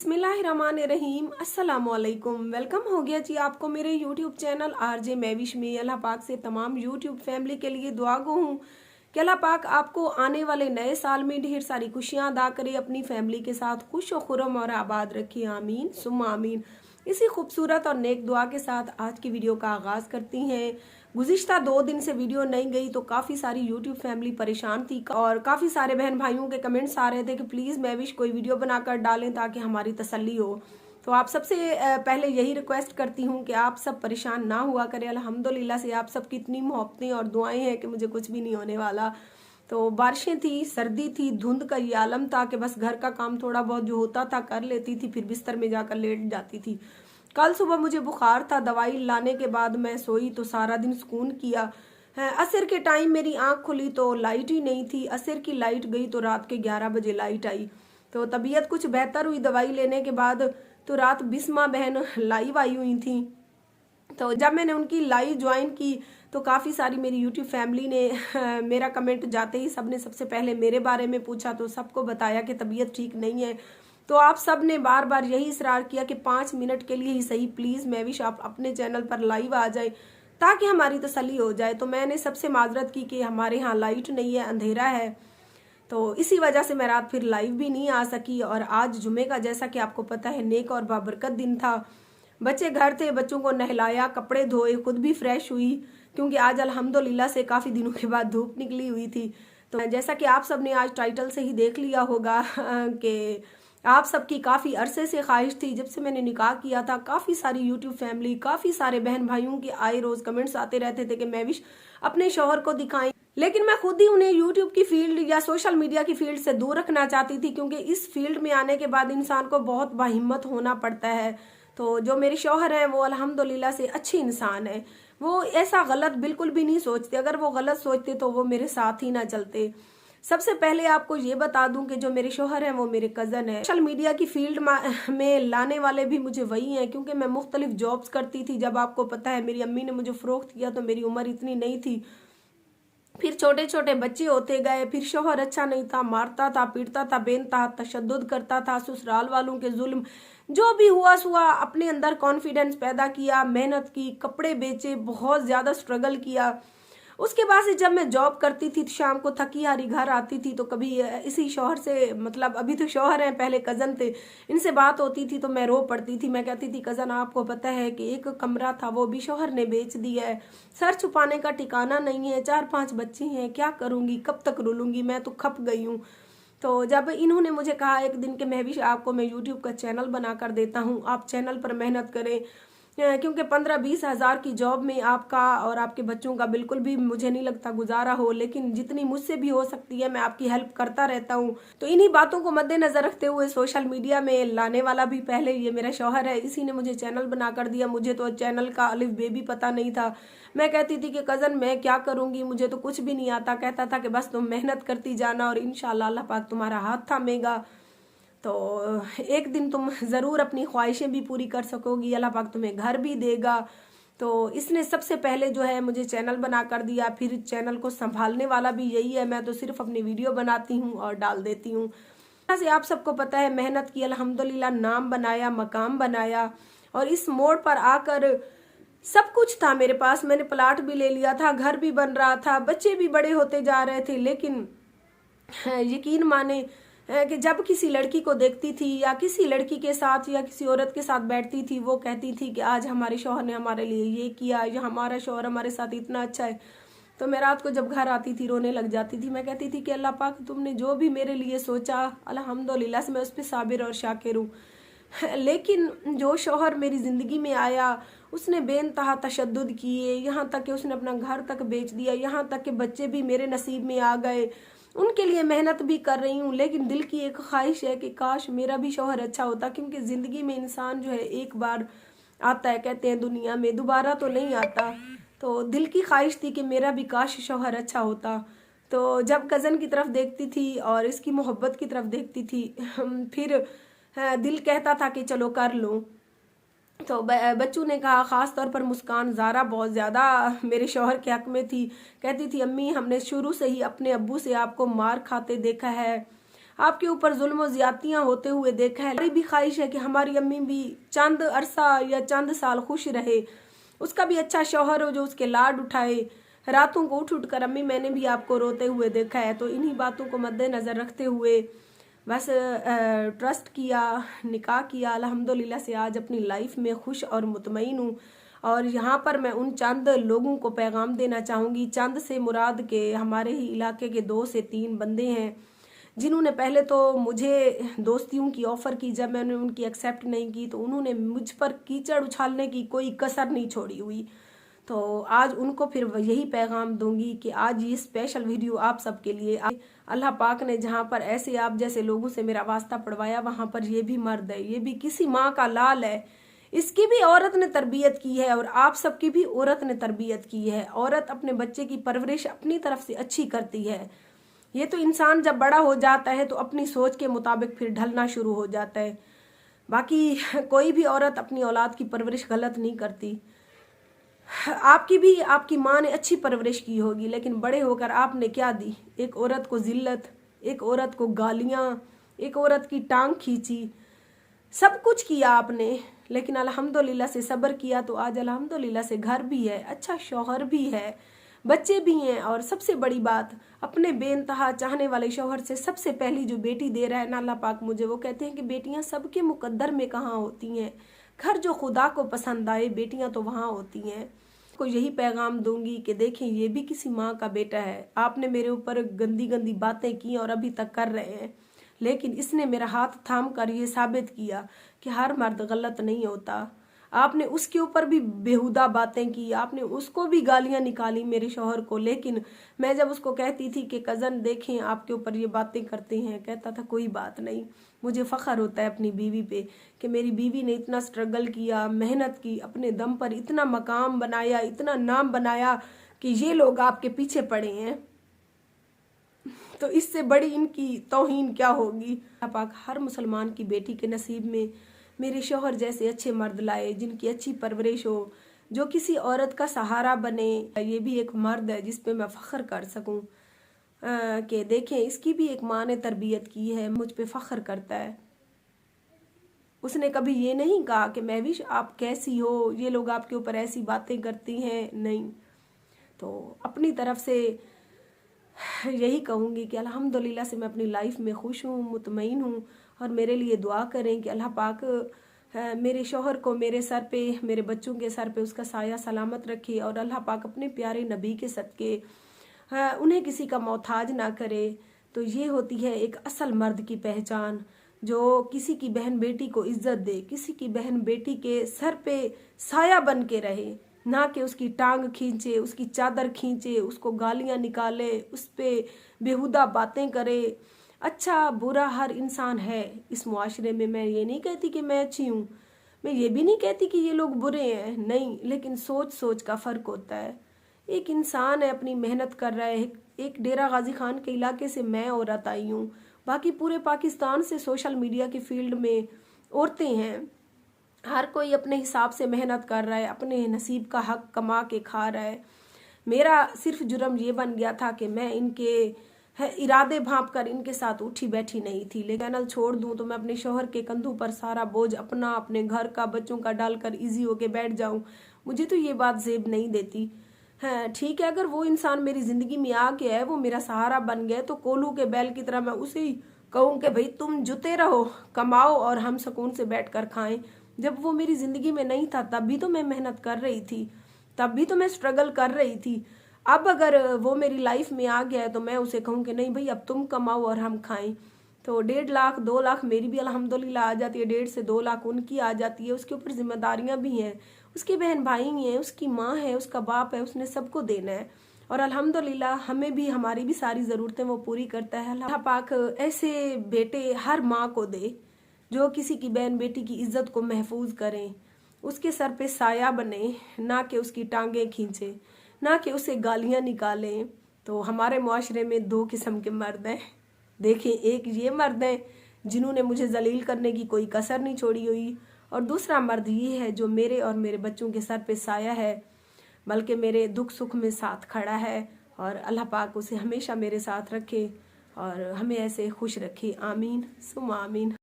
बिस्मिल्लाहिर्रहमानिर्रहीम अस्सलामुअलैकुम। वेलकम हो गया जी आपको मेरे यूट्यूब चैनल आरजे मैविश में। अल्लाह पाक से तमाम यूट्यूब फैमिली के लिए दुआ गो हूँ कि अल्लाह पाक आपको आने वाले नए साल में ढेर सारी खुशियाँ अदा करे, अपनी फैमिली के साथ खुश व खुरम और आबाद रखिए। आमीन सुम्मा आमीन। इसी खूबसूरत और नेक दुआ के साथ आज की वीडियो का आगाज करती हैं। गुज़िश्ता 2 दिन से वीडियो नहीं गई तो काफ़ी सारी यूट्यूब फैमिली परेशान थी और काफ़ी सारे बहन भाइयों के कमेंट्स आ रहे थे कि प्लीज़ मैविश कोई वीडियो बनाकर डालें ताकि हमारी तसल्ली हो। तो आप सबसे पहले यही रिक्वेस्ट करती हूँ कि आप सब परेशान ना हुआ करें। अल्हम्दुलिल्लाह से आप सबकी इतनी मोहब्बतें और दुआएं हैं कि मुझे कुछ भी नहीं होने वाला। तो बारिशें थी, सर्दी थी, धुंध का ये आलम था कि बस घर का काम थोड़ा बहुत जो होता था कर लेती थी, फिर बिस्तर में जाकर लेट जाती थी। कल सुबह मुझे बुखार था, दवाई लाने के बाद मैं सोई तो सारा दिन सुकून किया। असर के टाइम मेरी आंख खुली तो लाइट ही नहीं थी। असर की लाइट गई तो रात के 11 बजे लाइट आई। तो तबीयत कुछ बेहतर हुई दवाई लेने के बाद। तो रात बिस्मा बहन लाइव आई हुई थी। तो जब मैंने उनकी लाइव ज्वाइन की तो काफ़ी सारी मेरी यूट्यूब फैमिली ने मेरा कमेंट जाते ही सबने सबसे पहले मेरे बारे में पूछा। तो सबको बताया कि तबीयत ठीक नहीं है। तो आप सब ने बार बार यही इसरार किया कि 5 मिनट के लिए ही सही प्लीज़ मैविश आप अपने चैनल पर लाइव आ जाए ताकि हमारी तसल्ली हो जाए। तो मैंने सबसे माजरत की कि हमारे यहाँ लाइट नहीं है, अंधेरा है, तो इसी वजह से मैं रात फिर लाइव भी नहीं आ सकी। और आज जुमे का, जैसा कि आपको पता है, नेक और बाबरकत दिन था। बच्चे घर थे, बच्चों को नहलाया, कपड़े धोए, खुद भी फ्रेश हुई क्योंकि आज अल्हम्दुलिल्लाह से काफ़ी दिनों के बाद धूप निकली हुई थी। तो जैसा कि आप सब ने आज टाइटल से ही देख लिया होगा कि आप सबकी काफ़ी अरसे से ख्वाहिश थी, जब से मैंने निकाह किया था काफ़ी सारी यूट्यूब फैमिली, काफ़ी सारे बहन भाइयों के आए रोज़ कमेंट्स आते रहते थे कि मैविश अपने शौहर को दिखाएं। लेकिन मैं खुद ही उन्हें यूट्यूब की फील्ड या सोशल मीडिया की फील्ड से दूर रखना चाहती थी क्योंकि इस फील्ड में आने के बाद इंसान को बहुत बाहिम्मत होना पड़ता है। तो जो मेरे शौहर हैं वो अल्हम्दुलिल्लाह से अच्छे इंसान हैं। वो ऐसा गलत बिल्कुल भी नहीं सोचते। अगर वो गलत सोचते तो वो मेरे साथ ही ना चलते। सबसे पहले आपको ये बता दूं कि जो मेरे शौहर हैं वो मेरे कज़न है। सोशल मीडिया की फील्ड में लाने वाले भी मुझे वही हैं क्योंकि मैं मुख्तलिफ जॉब्स करती थी। जब आपको पता है मेरी अम्मी ने मुझे फ़रोख्त किया तो मेरी उम्र इतनी नहीं थी। फिर छोटे छोटे बच्चे होते गए, फिर शौहर अच्छा नहीं था, मारता था, पीटता था, बेनतहा तशद्दुद करता था, ससुराल वालों के जुल्म, जो भी हुआ सुआ। अपने अंदर कॉन्फिडेंस पैदा किया, मेहनत की, कपड़े बेचे, बहुत ज़्यादा स्ट्रगल किया। उसके बाद से जब मैं जॉब करती थी तो शाम को थकी हारी घर आती थी तो कभी इसी शौहर से, मतलब अभी तो शौहर हैं, पहले कज़न थे, इनसे बात होती थी तो मैं रो पड़ती थी। मैं कहती थी कज़न आपको पता है कि एक कमरा था वो भी शौहर ने बेच दिया है, सर छुपाने का ठिकाना नहीं है, 4-5 बच्चे हैं, क्या करूँगी, कब तक रुलूंगी, मैं तो खप गई हूँ। तो जब इन्होंने मुझे कहा एक दिन कि मैं भी आपको मैं यूट्यूब का चैनल बना कर देता हूँ, आप चैनल पर मेहनत करें क्योंकि 15-20 हज़ार की जॉब में आपका और आपके बच्चों का बिल्कुल भी मुझे नहीं लगता गुजारा हो, लेकिन जितनी मुझसे भी हो सकती है मैं आपकी हेल्प करता रहता हूँ। तो इन्हीं बातों को मद्देनजर रखते हुए सोशल मीडिया में लाने वाला भी पहले ये मेरा शौहर है, इसी ने मुझे चैनल बना कर दिया। मुझे तो चैनल का अलिफ बे भी पता नहीं था। मैं कहती थी कि कज़न मैं क्या करूँगी, मुझे तो कुछ भी नहीं आता। कहता था कि बस तुम मेहनत करती जाना और इंशाल्लाह अल्लाह पाक तुम्हारा हाथ थामेगा, तो एक दिन तुम ज़रूर अपनी ख्वाहिशें भी पूरी कर सकोगी, अल्लाह पाक तुम्हें घर भी देगा। तो इसने सबसे पहले जो है मुझे चैनल बना कर दिया। फिर चैनल को संभालने वाला भी यही है, मैं तो सिर्फ अपनी वीडियो बनाती हूँ और डाल देती हूँ। से आप सबको पता है मेहनत की, अल्हम्दुलिल्लाह नाम बनाया, मकाम बनाया और इस मोड़ पर आकर सब कुछ था मेरे पास। मैंने प्लाट भी ले लिया था, घर भी बन रहा था, बच्चे भी बड़े होते जा रहे थे। लेकिन यकीन माने कि जब किसी लड़की को देखती थी या किसी लड़की के साथ या किसी औरत के साथ बैठती थी, वो कहती थी कि आज हमारे शौहर ने हमारे लिए ये किया या हमारा शौहर हमारे साथ इतना अच्छा है, तो मैं रात को जब घर आती थी रोने लग जाती थी। मैं कहती थी कि अल्लाह पाक तुमने जो भी मेरे लिए सोचा अल्हम्दुलिल्लाह से मैं उस पर साबिर और शाकिर हूँ। लेकिन जो शौहर मेरी ज़िंदगी में आया उसने बेनतहा तशद्दुद किए, यहाँ तक कि उसने अपना घर तक बेच दिया, यहाँ तक कि बच्चे भी मेरे नसीब में आ गए। उनके लिए मेहनत भी कर रही हूँ, लेकिन दिल की एक ख्वाहिश है कि काश मेरा भी शौहर अच्छा होता क्योंकि ज़िंदगी में इंसान जो है एक बार आता है, कहते हैं दुनिया में दोबारा तो नहीं आता। तो दिल की ख्वाहिश थी कि मेरा भी काश शौहर अच्छा होता। तो जब कज़न की तरफ देखती थी और इसकी मोहब्बत की तरफ देखती थी फिर दिल कहता था कि चलो कर लो। तो बच्चों ने कहा, ख़ास तौर पर मुस्कान ज़ारा बहुत ज़्यादा मेरे शौहर के हक में थी। कहती थी अम्मी हमने शुरू से ही अपने अब्बू से आपको मार खाते देखा है, आपके ऊपर जुल्म और ज्यादतियां होते हुए देखा है। हमारी भी ख्वाहिश है कि हमारी अम्मी भी चंद अरसा या चंद साल खुश रहे, उसका भी अच्छा शौहर हो जो उसके लाड उठाए। रातों को उठ कर अम्मी मैंने भी आपको रोते हुए देखा है। तो इन्हीं बातों को मद्देनजर रखते हुए बस ट्रस्ट किया, निकाह किया। अल्हम्दुलिल्लाह से आज अपनी लाइफ में खुश और मुतमईन हूँ। और यहाँ पर मैं उन चंद लोगों को पैगाम देना चाहूँगी, चंद से मुराद के हमारे ही इलाके के 2 से 3 बंदे हैं जिन्होंने पहले तो मुझे दोस्तियों की ऑफ़र की। जब मैंने उनकी एक्सेप्ट नहीं की तो उन्होंने मुझ पर कीचड़ उछालने की कोई कसर नहीं छोड़ी हुई। तो आज उनको फिर यही पैगाम दूंगी कि आज ये स्पेशल वीडियो आप सबके लिए। अल्लाह पाक ने जहाँ पर ऐसे आप जैसे लोगों से मेरा वास्ता पड़वाया, वहाँ पर ये भी मर्द है, ये भी किसी माँ का लाल है, इसकी भी औरत ने तरबियत की है और आप सबकी भी औरत ने तरबियत की है। औरत अपने बच्चे की परवरिश अपनी तरफ से अच्छी करती है। ये तो इंसान जब बड़ा हो जाता है तो अपनी सोच के मुताबिक फिर ढलना शुरू हो जाता है। बाकी कोई भी औरत अपनी औलाद की परवरिश गलत नहीं करती। आपकी भी आपकी माँ ने अच्छी परवरिश की होगी, लेकिन बड़े होकर आपने क्या दी? एक औरत को जिल्लत, एक औरत को गालियाँ, एक औरत की टांग खींची, सब कुछ किया आपने। लेकिन अल्हम्दुलिल्लाह से सब्र किया तो आज अल्हम्दुलिल्लाह से घर भी है, अच्छा शौहर भी है, बच्चे भी हैं। और सबसे बड़ी बात, अपने बेइंतहा चाहने वाले शौहर से सबसे पहली जो बेटी दे रहा है ना अल्लाह पाक मुझे, वो कहते हैं कि बेटियां सबके मुकद्दर में कहाँ होती हैं, घर जो खुदा को पसंद आए बेटियां तो वहाँ होती हैं। को यही पैगाम दूंगी कि देखें ये भी किसी माँ का बेटा है। आपने मेरे ऊपर गंदी गंदी बातें की और अभी तक कर रहे हैं, लेकिन इसने मेरा हाथ थाम कर ये साबित किया कि हर मर्द गलत नहीं होता। आपने उसके ऊपर भी बेहुदा बातें की, आपने उसको भी गालियां निकाली मेरे शौहर को। लेकिन मैं जब उसको कहती थी कि कज़न देखें आपके ऊपर ये बातें करते हैं, कहता था कोई बात नहीं। मुझे फ़ख्र होता है अपनी बीवी पे कि मेरी बीवी ने इतना स्ट्रगल किया, मेहनत की, अपने दम पर इतना मकाम बनाया, इतना नाम बनाया कि ये लोग आपके पीछे पड़े हैं। तो इससे बड़ी इनकी तौहीन क्या होगी? पाक हर मुसलमान की बेटी के नसीब में मेरे शौहर जैसे अच्छे मर्द लाए, जिनकी अच्छी परवरिश हो, जो किसी औरत का सहारा बने। ये भी एक मर्द है जिस पे मैं फ़ख्र कर सकूं कि देखें इसकी भी एक माँ ने तरबियत की है, मुझ पे फ़ख्र करता है। उसने कभी ये नहीं कहा कि महविश आप कैसी हो, ये लोग आपके ऊपर ऐसी बातें करती हैं, नहीं। तो अपनी तरफ से यही कहूँगी कि अल्हम्दुलिल्लाह से मैं अपनी लाइफ में खुश हूँ, मुतमईन हूँ। और मेरे लिए दुआ करें कि अल्लाह पाक मेरे शौहर को मेरे सर पे, मेरे बच्चों के सर पे उसका साया सलामत रखे और अल्लाह पाक अपने प्यारे नबी के सदके उन्हें किसी का मोहताज ना करे। तो ये होती है एक असल मर्द की पहचान, जो किसी की बहन बेटी को इज्जत दे, किसी की बहन बेटी के सर पे साया बन के रहे, ना कि उसकी टांग खींचे, उसकी चादर खींचे, उसको गालियां निकाले, उस पे बेहुदा बातें करे। अच्छा बुरा हर इंसान है इस मुआशरे में। मैं ये नहीं कहती कि मैं अच्छी हूँ, मैं ये भी नहीं कहती कि ये लोग बुरे हैं, नहीं। लेकिन सोच सोच का फ़र्क होता है। एक इंसान है, अपनी मेहनत कर रहा है। एक डेरा गाजी खान के इलाके से मैं औरत आई हूँ, बाकी पूरे पाकिस्तान से सोशल मीडिया की फील्ड में औरतें हैं। हर कोई अपने हिसाब से मेहनत कर रहा है, अपने नसीब का हक कमा के खा रहा है। मेरा सिर्फ जुर्म ये बन गया था कि मैं इनके इरादे भांप कर इनके साथ उठी बैठी नहीं थी। लेकिन चैनल छोड़ दूं तो मैं अपने शौहर के कंधों पर सारा बोझ अपना, अपने घर का, बच्चों का डालकर इजी होके बैठ जाऊं, मुझे तो ये बात जेब नहीं देती है। ठीक है, अगर वो इंसान मेरी जिंदगी में आ गया है, वो मेरा सहारा बन गया, तो कोल्हू के बैल की तरह मैं उसे ही कहूँ कि भाई तुम जुते रहो, कमाओ और हम सुकून से बैठ कर खाएं। जब वो मेरी जिंदगी में नहीं था तब भी तो मैं मेहनत कर रही थी, तब भी तो मैं स्ट्रगल कर रही थी। अब अगर वो मेरी लाइफ में आ गया है तो मैं उसे कहूँ कि नहीं भाई अब तुम कमाओ और हम खाएं। तो 1.5 लाख 2 लाख मेरी भी अल्हम्दुलिल्लाह आ जाती है, 1.5 से 2 लाख उनकी आ जाती है। उसके ऊपर जिम्मेदारियां भी हैं, उसकी बहन भाई हैं, उसकी माँ है, उसका बाप है, उसने सबको देना है। और अल्हम्दुलिल्लाह हमें भी, हमारी भी सारी ज़रूरतें वो पूरी करता है। अल्लाह पाक ऐसे बेटे हर माँ को दे जो किसी की बहन बेटी की इज्जत को महफूज करें, उसके सर पे साया बने, ना कि उसकी टांगें खींचे, ना कि उसे गालियां निकालें। तो हमारे मुआशरे में 2 किस्म के मर्द हैं। देखें, एक ये मर्द हैं जिन्होंने मुझे जलील करने की कोई कसर नहीं छोड़ी हुई, और दूसरा मर्द ये है जो मेरे और मेरे बच्चों के सर पे साया है, बल्कि मेरे दुख सुख में साथ खड़ा है। और अल्लाह पाक उसे हमेशा मेरे साथ रखे और हमें ऐसे खुश रखे। आमीन सुम आमीन।